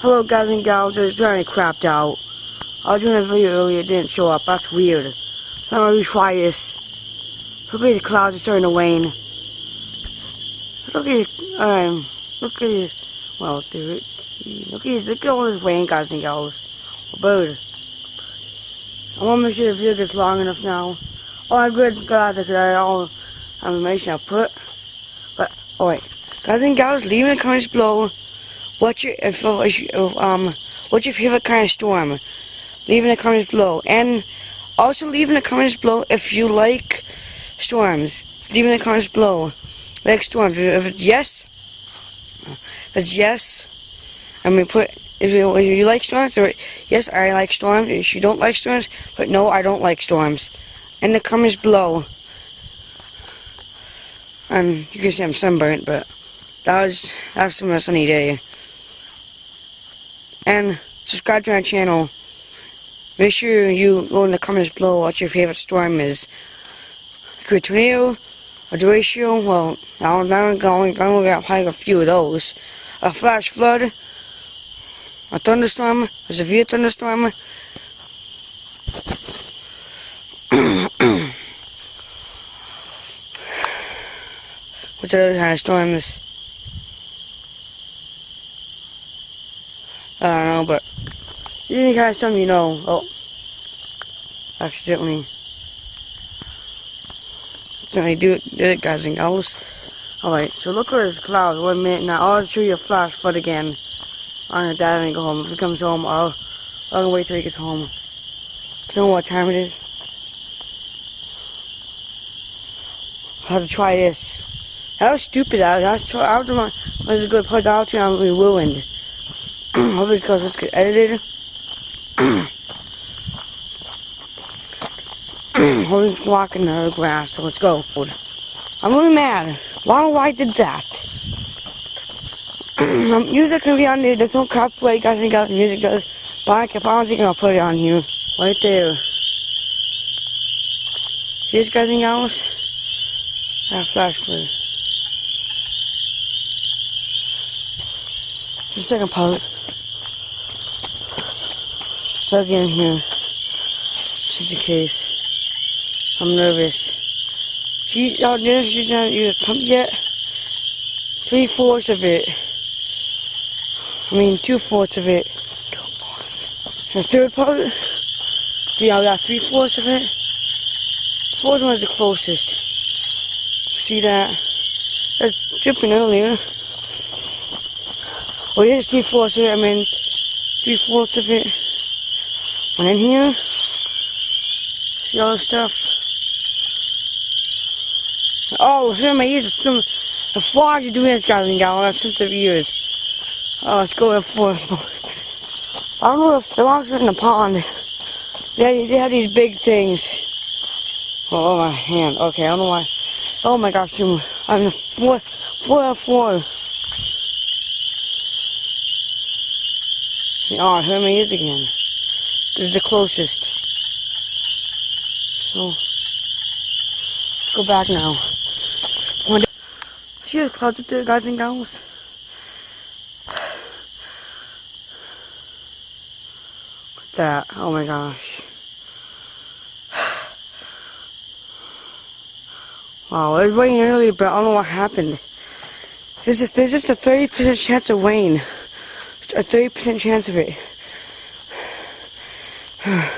Hello guys and gals, it's trying to crapped out. I was doing a video earlier, it didn't show up, that's weird. So I'm gonna retry this. Look at the clouds are starting to wane. Look at well dude, look at all this rain guys and gals. A bird. I wanna make sure the video gets long enough now. Oh I'm good glad that I all information I put. But alright. Guys and gals, leave in the comments below what's your favorite kind of storm. Leave in the comments below. And also leave in the comments below if you like storms. Leave in the comments below. Like storms. If it's yes, I mean put if you like storms, or yes I like storms. If you don't like storms, but no I don't like storms. In the comments below. And you can see I'm sunburnt, but that's a sunny day. And subscribe to our channel. Make sure you go in the comments below what your favorite storm is. A tornado, a derecho, well, I'm going to get a few of those. A flash flood, a thunderstorm, a severe thunderstorm. What's the other kind of storms? I don't know, but any kind of storm you know. Oh, accidentally did it, guys and gals. Alright, so look at this cloud. 1 minute now. I'll show you a flash flood again. I'm gonna dad and go home. If he comes home, I'm gonna wait till he gets home. I don't know what time it is. I have to try this. That was stupid. I was a good part out and I'm gonna be ruined. Hope this goes, let's get edited. We're just walking the grass, so let's go. I'm really mad. I don't know why I did that. Music can be on there. There's no copyright, guys and gals. Music does. But I don't think I'll put it on here. Right there. Here's guys and gals. That flashlight. The second part. Plug in here. Just in case. I'm nervous. She's not using the pump yet. 3/4 of it. I mean 2/4 of it. The third part. Yeah, I got 3/4 of it. The fourth one is the closest. See that? That's dripping earlier. Oh, here's 3/4 of it. I mean 3/4 of it. And in here, see all this stuff? Oh, it's in my ears. The frogs are doing this, guys and gals. That's sense of ears. Oh, let's go for it. I don't know if the frogs are in the pond. They have these big things. Oh, my hand. Okay, I don't know why. Oh my gosh, I'm in 4 out of 4. Oh, I heard my ears again. It's the closest. So, let's go back now. See those clouds up there, guys and gals? Look at that. Oh my gosh. Wow, it was raining earlier, but I don't know what happened. There's just a 30% chance of rain. A 30% chance of it. I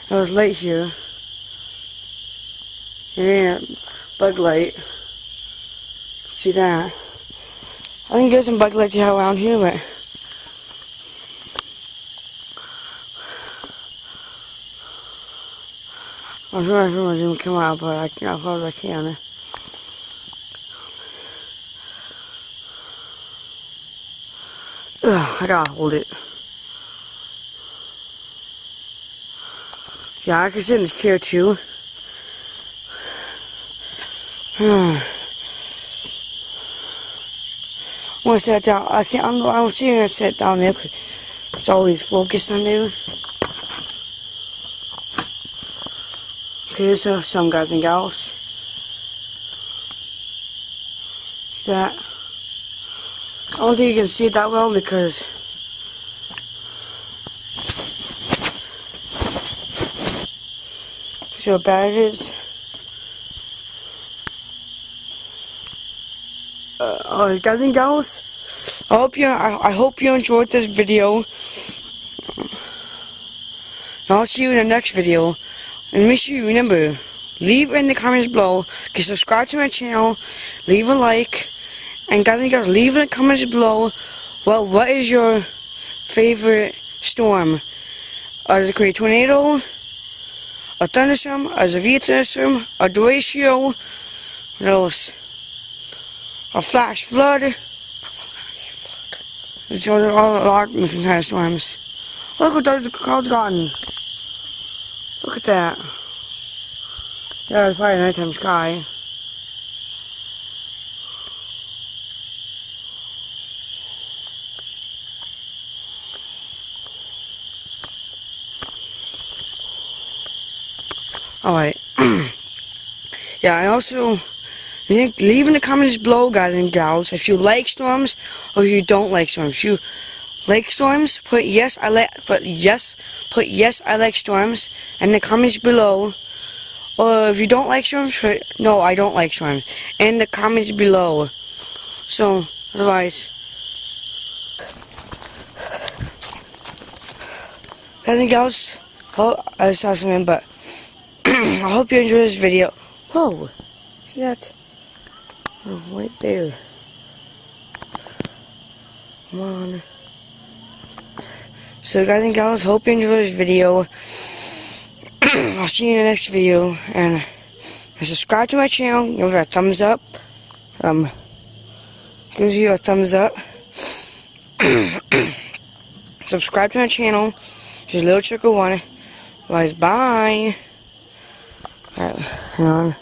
was late here. Yeah, bug light. See that? I think there's some bug lights around here, but I'm trying to zoom come out, but I can't as far as I can. Ugh, I gotta hold it. Yeah, I can sit in this chair too. I'm gonna sit down. I don't see her sit down there because it's always focused on there. Okay, here's some guys and gals. See that? I don't think you can see it that well because see how bad it is. Alright, guys and gals, I hope you enjoyed this video. And I'll see you in the next video. And make sure you remember, leave in the comments below, get subscribe to my channel, leave a like, and guys and girls, leave in the comments below, well, what is your favorite storm? Is it a great tornado, a thunderstorm, a severe thunderstorm, a derecho, what else? A flash flood. There's a lot of different kind of storms. Look what the clouds gotten. Look at that. Yeah, it's probably a nighttime sky. Alright. Yeah, I also leave in the comments below, guys and gals, if you like storms or if you don't like storms. If you like storms, put yes I like storms in the comments below. Or if you don't like storms, put no, I don't like storms in the comments below. So, otherwise, guys and gals, oh, I saw something, but I hope you enjoyed this video. Whoa, see that? Oh, right there. Come on. So guys and gals, hope you enjoyed this video. I'll see you in the next video, and subscribe to my channel. Give it a thumbs up. Gives you a thumbs up. Subscribe to my channel. Just a little trick of one. Otherwise, bye. Alright, hang on.